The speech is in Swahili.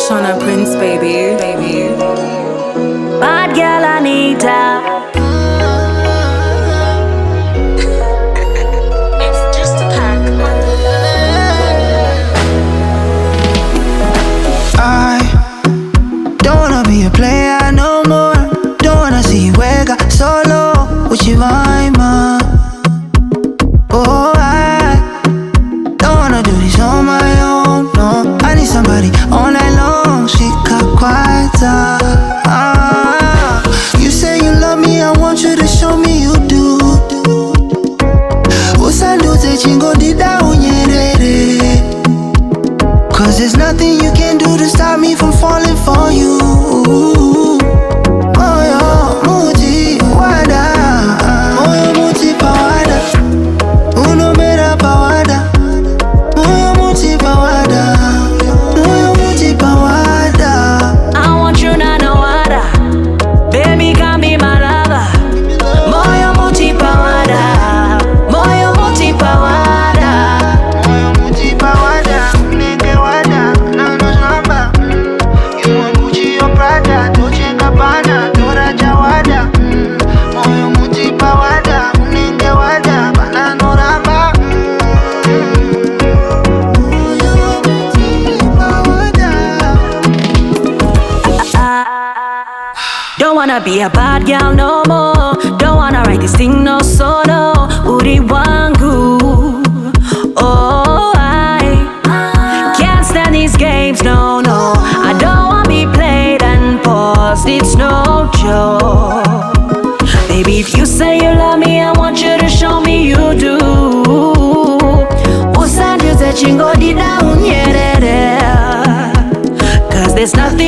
Shauna Prince, baby. Bad girl Anita. It's just a pack. I don't wanna be a player no more. Don't wanna see wega solo uchivaima. Oh, I don't wanna do this on my own, no. I need somebody all night long. Shika quieta. You say you love me, I want you to show me you do. Usanduze chingo dida unyerere. Cause there's nothing you can do to stop me from falling for you. Moyo muti wada, moyo muti pawada, uno mera pawada, moyo muti pawada, moyo muti pawada. I want you na no other. Baby can be my lover. Moyo muti pawada, moyo muti pawada. Moyo muti pawada, nenge wada, nano shamba. You want Gucci or Prada, Dolce & Gabbana, Dora Jawada. Moyo muti pawada, nenge wada, banano ramba. Moyo muti pawada. Don't wanna be a bad girl no more. Don't wanna write this thing no solo. Uri wangu. Oh, I can't stand these games, no, no. I don't wanna be played and paused. It's no joke. Baby, if you say you love me, I want you to show me you do. Usanduze chingo dida unyerere. Cause there's nothing